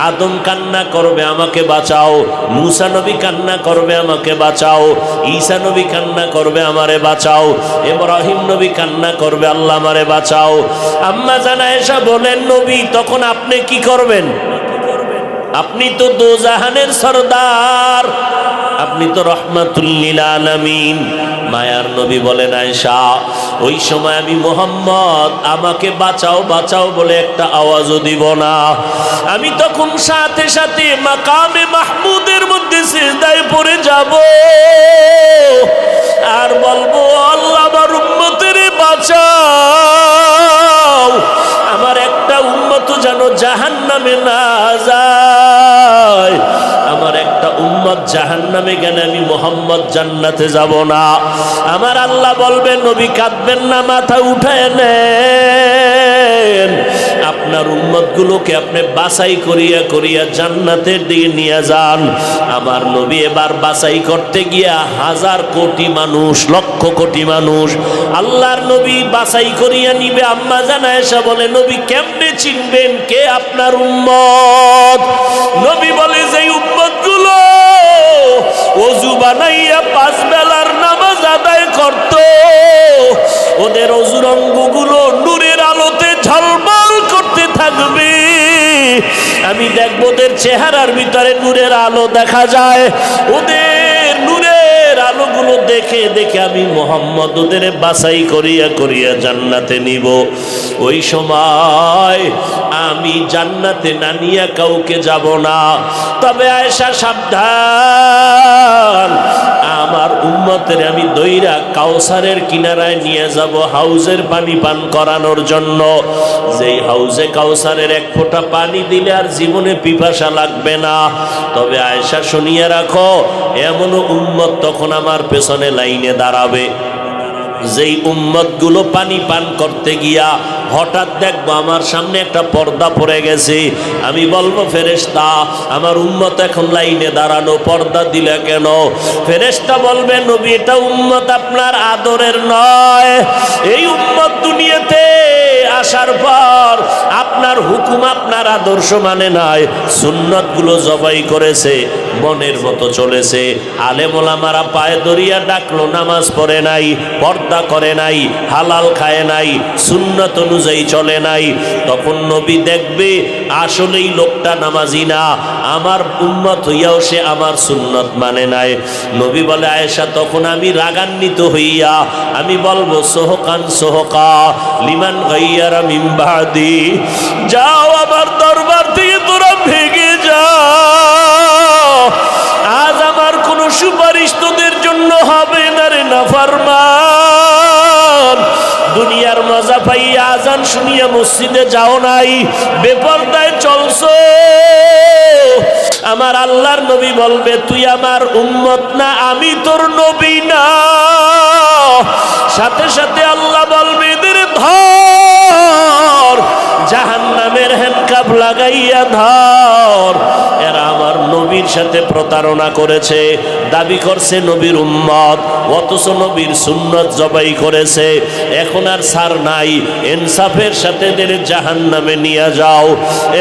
আদম কান্না করবে আমাকে বাঁচাও, মুসা নবী কান্না করবে আমাকে বাঁচাও, ঈসা নবী কান্না করবে আমারে বাঁচাও, ইব্রাহিম নবী কান্না করবে আল্লাহ আমারে বাঁচাও। আম্মা জান আয়েশা বলেন, নবী তখন আপনি কি করবেন? আপনি তো দোজাহানের সরদার, আপনি তো রহমাতুল লিল আলামিন। মায়ার নবী বলেন, আয়েশা ওই সময় আমি মুহাম্মদ আমাকে বাঁচাও বাঁচাও বলে একটা আওয়াজও দিব না। আমি তখন সাথে সাথে মাকামে মাহমুদের মধ্যে সিজদায় পড়ে যাব আর বলবো, আল্লাহ আমার উম্মতের বাঁচাও, আমার একটা উম্মত যেন জাহান্নামে না যায়। আমার একটা উম্মত জাহান্নামে গেলে আমি মুহাম্মদ জান্নাতে যাব না। আমার আল্লাহ বলবে, নবী কাঁদবেন না, মাথা উঠায় নেন, আপনার উম্মতগুলোকে আপনি বাছাই করিয়া করিয়া জান্নাতের দিকে নিয়ে যান। আমার নবী এবার বাছাই করতে গিয়া হাজার কোটি মানুষ, লক্ষ কোটি মানুষ আল্লাহর নবী বাছাই করিয়া নিবে। আম্মা জান আয়েশা বলে, নবী কেমনে চিনবেন কে আপনার উম্মত? নবী বলে, যে উম্মতগুলো ওযু বানাইয়া 5 বেলার নামাজ আদায় করত, ওদের ওযুর অঙ্গগুলো নূরের আলোতে ঝলমল করতে থাকবে। আমি দেখব ওদের চেহারার ভিতরে নূরের আলো দেখা যায়। ওদের নূরের আলোগুলো দেখে দেখে আমি মুহাম্মদ ওদের বাছাই করিয়া করিয়া জান্নাতে নিব। ওই সময় আমি জান্নাতে না নিয়ে কাউকে যাব না। তবে আয়েশা সাবধান, আমার উম্মতের আমি দইরা কাউসারের কিনারায় নিয়ে যাব হাউজের পানি পান করানোর জন্য। যেই হাউজে কাউসারের 1 ফোঁটা পানি দিলে আর জীবনে পিপাসা লাগবে না। তবে আয়েশা শুনিয়ে রাখো, এমন উম্মত তখন আমার পেছনে লাইনে দাঁড়াবে, যেই উম্মতগুলো পানি পান করতে গিয়া হঠাৎ দেখবো আমার সামনে একটা পর্দা পড়ে গেছে। আমি বলবো, ফেরেশতা আমার উম্মত এখন লাইনে দাঁড়ানো, পর্দা দিলে কেন? ফেরেশতা বলবে, নবী এটা উম্মত আপনার আদরের নয়। এই উম্মত দুনিয়াতে আসার পর আপনার হুকুম, আপনার আদর্শ মানে নাই, সুন্নতগুলো জবাই করেছে, মনের মতো চলেছে। আলেম ওলামারা পায়ে দরিয়া ডাকলো, নামাজ পড়ে নাই, পর্দা করে নাই, হালাল খায় নাই, সুন্নত অনুযায়ী চলে নাই। তখন নবী দেখবে আসলেই লোকটা নামাজি না, আমার উম্মত হইয়াও সে আমার সুন্নত মানে নাই। নবী বলে, আয়েশা তখন আমি রাগান্বিত হইয়া আমি বলবো, সোহকান সোহকা লিমান গাইয়ারা মিন বাদি, যাও আমার দরবার থেকে তোরা ভেগে যাও, আজ আমার কোনো সুপারিশ তোদের জন্য হবে না রে নাফরমান। দুনিয়ার মজা পাইয়া আজান শুনিয়া মসজিদে যাও নাই, বেপরদায় চলছো। আমার আল্লাহর নবী বলবে, তুই আমার উম্মত না, আমি তোর নবী না। সাথে সাথে আল্লাহ বলবে, এদের ধর, জাহান্নামের হ্যান্ডকাপ লাগাইয়া ধর। এরা আমার নবীর সাথে প্রতারণা করেছে, দাবি করছে নবীর উম্মত, অথচ নবীর সুন্নত জবাই করেছে। এখন আর ছাড় নাই, ইনসাফের সাথে এদের জাহান্নামে নিয়ে যাও।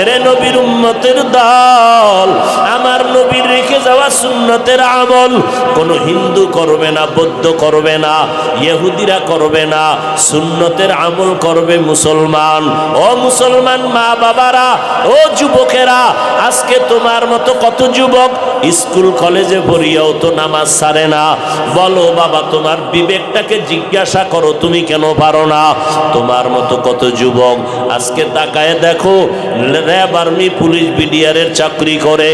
এরে নবীর উম্মতের দল, আমার নবীর রেখে যাওয়া সুন্নতের আমল কোনো হিন্দু করবে না, বৌদ্ধ করবে না, ইহুদিরা করবে না, সুন্নতের আমল করবে মুসলমান। ও মুসলমান মা বাবারা, ও যুবকেরা, আজকে তোমার তোমার মতো কত যুবক স্কুল কলেজে পড়িয়াও তো নামাজ ছাড়ে না। বলো বাবা, তোমার বিবেকটাকে জিজ্ঞাসা করো, তুমি কেন পারো না? তোমার মতো কত যুবক আজকে তাকায় দেখো, র্যাব, আর্মি, পুলিশ, বিডিআরের চাকরি করে,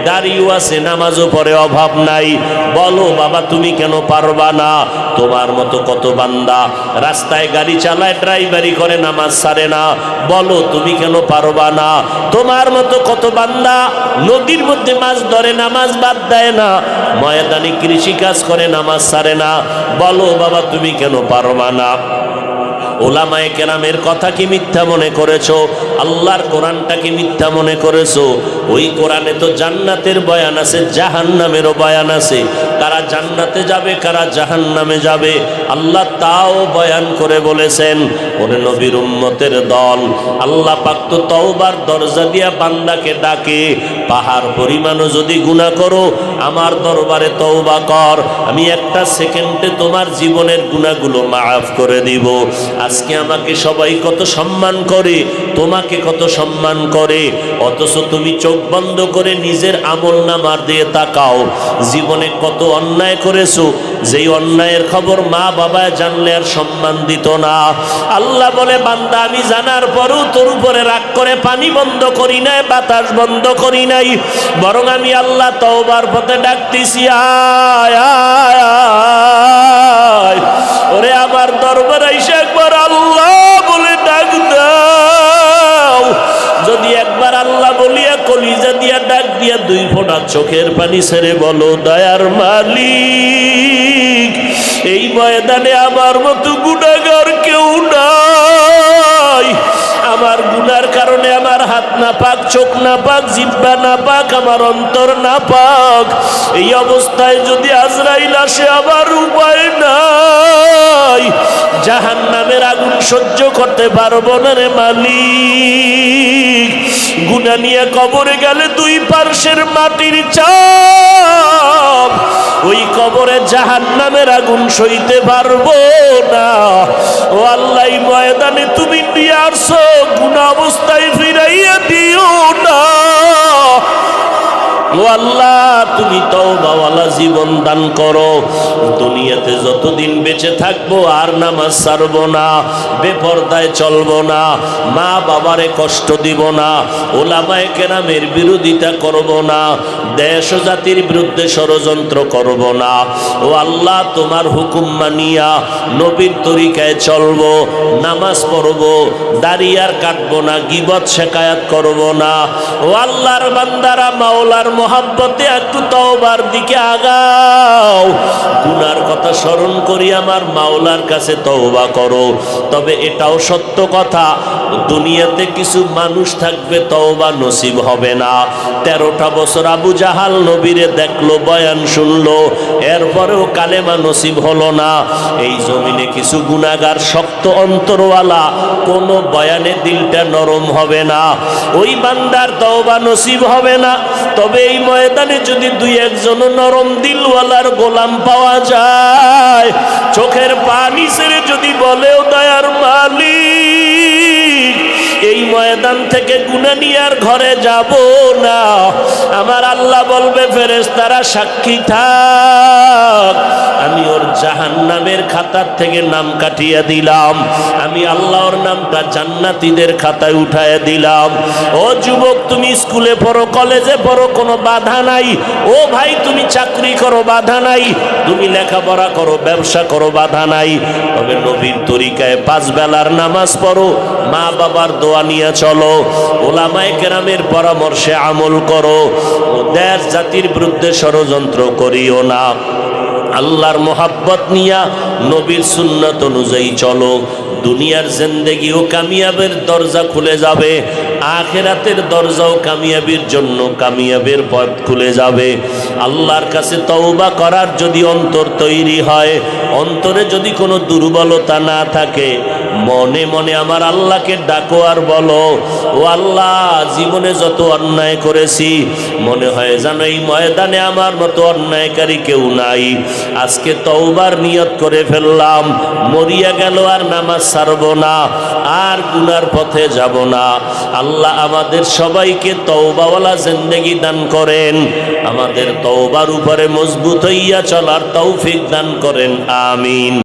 দাড়িও আছে, নামাজও পড়ে, অভাব নাই। বলো বাবা, তুমি কেন পারবা না? তোমার মতো কত বান্দা রাস্তায় গাড়ি চালায়, ড্রাইভারি করে, নামাজ ছাড়ে না। বলো তুমি কেন পারবা না? তোমার মতো কত বান্দা নদীর মধ্যে মাছ ধরে, নামাজ বাদ দেয় না, ময়দানে কৃষি কাজ করে, নামাজ ছাড়ে না। বলো বাবা, তুমি কেন পারবা না? ওলামায়ে কেরামের কথা কি মিথ্যা মনে করেছো? আল্লাহর কোরআনটাকে মিথ্যা মনে করেছো? ওই কোরআনে তো জান্নাতের বয়ান আছে, জাহান্নামেরও বয়ান আছে। কারা জান্নাতে যাবে, কারা জাহান্নামে যাবে, আল্লাহ তাও বয়ান করে বলেছেন। ওরে নবীর উম্মতের দল, আল্লাহ পাক তো তওবার দরজা দিয়া বান্দাকে ডাকে, পাহাড় পরিমাণও যদি গুনাহ করো আমার দরবারে তওবা কর, আমি একটা সেকেন্ডে তোমার জীবনের গুনাহগুলো মাফ করে দিব। আজকে আমাকে সবাই কত সম্মান করে, তোমাকে কত সম্মান করে, অথচ তুমি চোখ বন্ধ করে নিজের আমলনামার দিয়ে তাকাও, জীবনে কত অন্যায় করেছো, যেই অন্যায়ের খবর মা বাবা জানলে আর সম্মান দিত না। আল্লাহ বলে, বান্দা আমি জানার পরও তোর উপরে রাগ করে পানি বন্ধ করি নাই, বাতাস বন্ধ করি নাই, বরং আমি আল্লাহ তওবার পথে ডাকতেছি, আয় আয় আয়। ওরে আমার দরবার আইসা একবার আল্লাহ বলে ডাক দাও। যদি একবার আল্লাহ বলিয়া কলিজা দিয়া ডাক দিয়া দুই ফোঁটা চোখের পানি ছেড়ে বলো, দয়ার মালিক, এই ময়দানে আমার মতো গুনাহগার কেউ নাই। আমার গুনার কারণে আমার হাত না পাক, চোখ না পাক, জিহ্বা না পাক, আমার অন্তর না পাক। এই অবস্থায় যদি আজরাইল আসে আমার উপায় নাই, জাহান্নামের আগুন সহ্য করতে পারবো না রে মালিক। গুনাহ নিয়ে কবরে গেলে দুই পার্শ্বের মাটির চাপ, ওই কবরে জাহান্নামের আগুন সইতে পারবো না। ও আল্লাহ, ময়দানে তুমি নিয়ে আসো, গুনাহ অবস্থায় ফিরাইয়া দিও না। ও আল্লাহ, তুমি তওবাওয়ালা জীবন দান করো। দুনিয়াতে যতদিন বেঁচে থাকবো আর নামাজ ছাড়বো না, বেপরদায় চলবো না, মা বাবারে কষ্ট দিব না, ওলামায়ে কেরামের বিরোধিতা করব না, দেশ ও জাতির বিরুদ্ধে ষড়যন্ত্র করব না। ও আল্লাহ, তোমার হুকুম মানিয়া নবীর তরিকায় চলবো, নামাজ পড়বো, দাড়ি আর কাটবো না, গীবত শেকায়াত করব না। ও আল্লাহর বান্দারা, মাওলার মোহাব্বতে একটু তওবার দিকে আগাও। গুনার কথা স্মরণ করি আমার মাওলার কাছে তওবা করো। তবে এটাও সত্য কথা, দুনিয়াতে কিছু মানুষ থাকবে তওবা নসিব হবে না। 13টা বছর আবু জাহাল নবীরে দেখলো, বয়ান শুনলো, এরপরেও কালেমা নসিব হলো না। এই জমিনে কিছু গুনাহগার শক্ত অন্তরওয়ালা, কোনো বয়ানে দিলটা নরম হবে না, ওই বান্দার তওবা নসিব হবে না। তবে এই ময়দানে যদি দুই একজন নরম দিলওয়ালার গোলাম পাওয়া যায়, চোখের পানি ছেড়ে যদি বলেও, দয়ার মালিক, এই ময়দান থেকে গুনাহ নিয়ে আর ঘরে যাব না, আমার আল্লাহ বলবে, ফেরেশতারা সাক্ষী থাক, আমি ওর জাহান্নামের খাতার থেকে নাম কাটিয়ে দিলাম, আমি আল্লাহর নামটা জান্নাতীদের খাতায় উঠায় দিলাম। ও যুবক, তুমি স্কুলে পড়ো, কলেজে পড়ো, কোনো বাধা নাই। ও ভাই, তুমি চাকরি করো, বাধা নাই। তুমি লেখাপড়া করো, ব্যবসা করো, বাধা নাই। তবে নবীর তরিকায় 5 বেলার নামাজ পড়ো, মা বাবার দোয়া নিয়ে চলো, ওলামায়ে কেরামের পরামর্শে আমল করো, দেশ জাতির বিরুদ্ধে ষড়যন্ত্র করিও না। আল্লাহর মোহাব্বত নিয়া নবীর সুন্নাত অনুযায়ী চলো। দুনিয়ার জিন্দেগি ও কামিয়াবের দরজা খুলে যাবে, আখিরাতের দরজাও কামিয়াবির জন্য, কামিয়াবের পথ খুলে যাবে। আল্লাহর কাছে তওবা করার যদি অন্তর তৈরি হয়, অন্তরে যদি কোনো দুর্বলতা না থাকে, মনে মনে আমার আল্লাহকে ডাকো আর বলো, ও আল্লাহ, জীবনে যত অন্যায় করেছি মনে হয় যেন এই ময়দানে আমার মতো অন্যায়কারী কেউ নাই। আজকে তওবার নিয়ত করে ফেললাম, মরিয়া গেল আর নামাজ ছাড়ব না, আর গুনার পথে যাব না। আল্লাহ আমাদের সবাইকে তওবাওয়ালা জিন্দেগি দান করেন, আমাদের তওবার উপরে মজবুত হইয়া চলার তৌফিক দান করেন, আমিন।